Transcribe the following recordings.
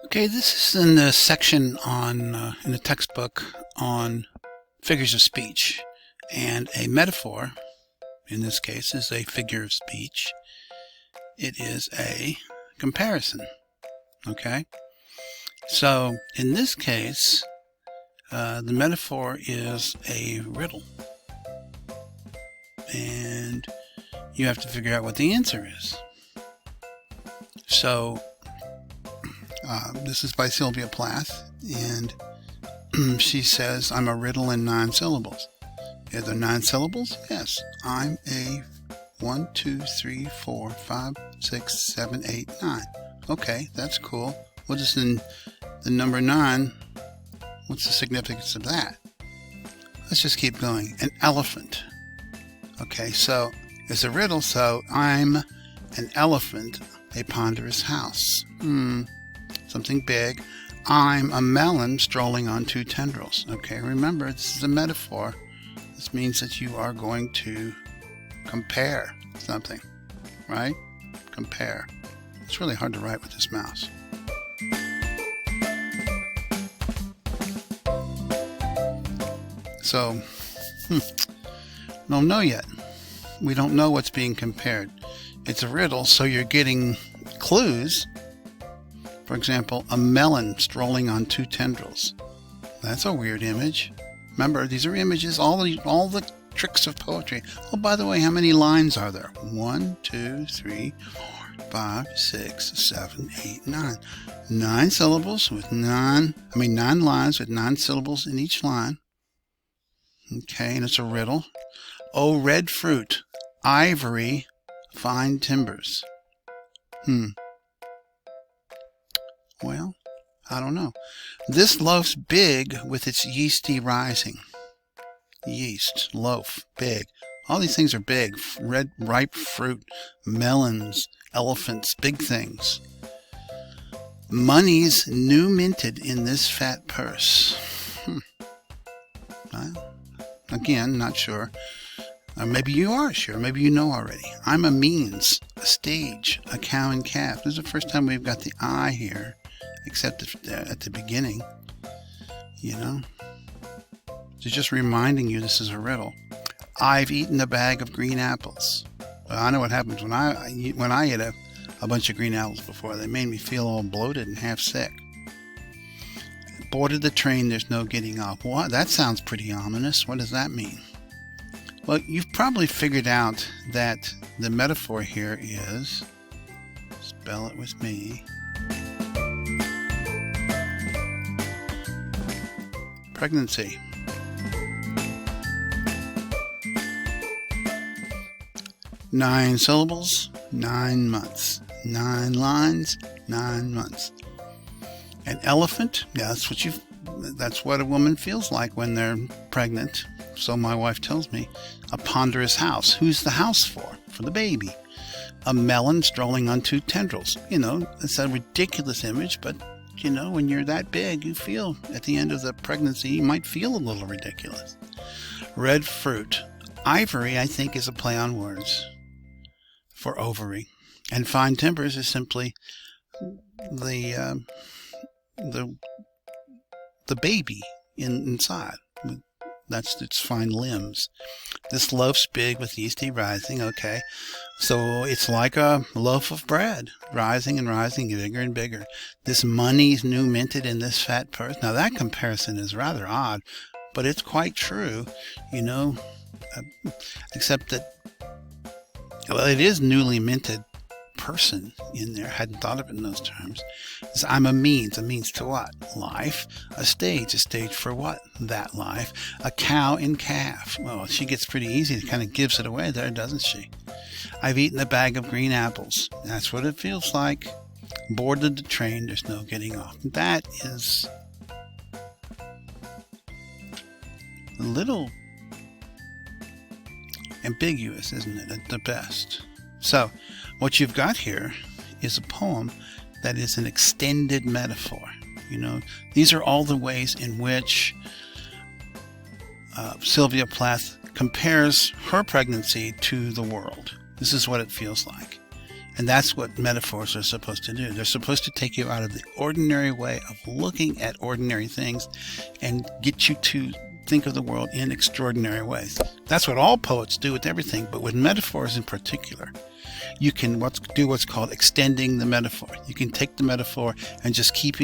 Okay, this is in the section on in the textbook on figures of speech, and a metaphor in this case is a figure of speech. It is a comparison. Okay, so in this case, the metaphor is a riddle, and you have to figure out what the answer is. So this is by Sylvia Plath, and she says, I'm a riddle in 9 syllables. Are there 9 syllables? Yes. I'm a 1, 2, 3, 4, 5, 6, 7, 8, 9. Okay, that's cool. What is in the number 9? What's the significance of that? Let's just keep going. An elephant. Okay, so it's a riddle, so I'm an elephant, a ponderous house. Something big. I'm a melon strolling on 2 tendrils. Okay, remember, this is a metaphor. This means that you are going to compare something, right? Compare. It's really hard to write with this mouse. So, don't know yet. We don't know what's being compared. It's a riddle, so you're getting clues. For example, a melon strolling on 2 tendrils. That's a weird image. Remember, these are images, all the tricks of poetry. Oh, by the way, how many lines are there? 1, 2, 3, 4, 5, 6, 7, 8, 9. 9 syllables with 9 lines with 9 syllables in each line. Okay, and it's a riddle. Oh, red fruit, ivory, fine timbers. Well, I don't know. This loaf's big with its yeasty rising. Yeast, loaf, big. All these things are big. Red, ripe fruit, melons, elephants, big things. Money's new minted in this fat purse. Again, not sure. Maybe you are sure. Maybe you know already. I'm a means, a stage, a cow and calf. This is the first time we've got the I here. Except at the beginning, you know. So just reminding you this is a riddle. I've eaten a bag of green apples. Well, I know what happens when I eat a bunch of green apples before. They made me feel all bloated and half sick. Boarded the train, there's no getting off. What? That sounds pretty ominous. What does that mean? Well, you've probably figured out that the metaphor here is, spell it with me, pregnancy. Nine syllables, 9 months. 9 lines, 9 months. An elephant, yeah, that's what a woman feels like when they're pregnant. So my wife tells me. A ponderous house. Who's the house for? For the baby. A melon strolling on 2 tendrils. You know, it's a ridiculous image, but you know, when you're that big, you feel at the end of the pregnancy, you might feel a little ridiculous. Red fruit. Ivory, I think, is a play on words for ovary. And fine timbers is simply the baby inside. That's its fine limbs. This loaf's big with yeasty rising. Okay, so it's like a loaf of bread, rising and rising, bigger and bigger. This money's new minted in this fat purse. Now that comparison is rather odd, but it's quite true, you know, except that, well, it is newly minted person in there. Hadn't thought of it in those terms. I'm a means to what? Life. A stage for what? That life. A cow and calf. Well, she gets pretty easy, kind of gives it away there, doesn't she? I've eaten a bag of green apples. That's what it feels like. Boarded the train, there's no getting off. That is a little ambiguous, isn't it, at the best? So, what you've got here is a poem that is an extended metaphor. You know, these are all the ways in which Sylvia Plath compares her pregnancy to the world. This is what it feels like. And that's what metaphors are supposed to do. They're supposed to take you out of the ordinary way of looking at ordinary things and get you to think of the world in extraordinary ways. That's what all poets do with everything, but with metaphors in particular, you can do what's called extending the metaphor. You can take the metaphor and just keep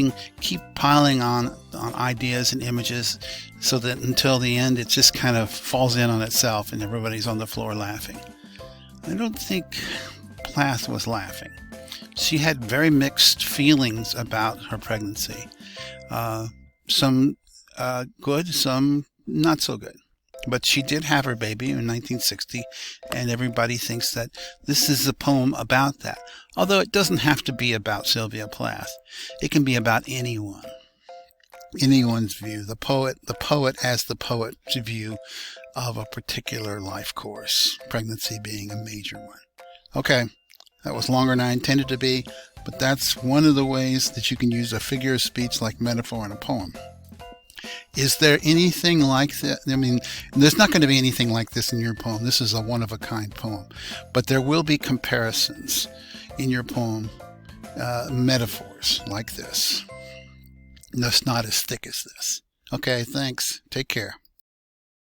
piling on ideas and images, so that until the end it just kind of falls in on itself and everybody's on the floor laughing. I don't think Plath was laughing. She had very mixed feelings about her pregnancy. Some good, some not so good. But she did have her baby in 1960, and everybody thinks that this is a poem about that. Although it doesn't have to be about Sylvia Plath. It can be about anyone. Anyone's view. The poet as the poet's view of a particular life course, pregnancy being a major one. Okay, that was longer than I intended to be, but that's one of the ways that you can use a figure of speech like metaphor in a poem. Is there anything like that? I mean, there's not going to be anything like this in your poem. This is a one-of-a-kind poem. But there will be comparisons in your poem, metaphors like this. That's not as thick as this. Okay, thanks. Take care.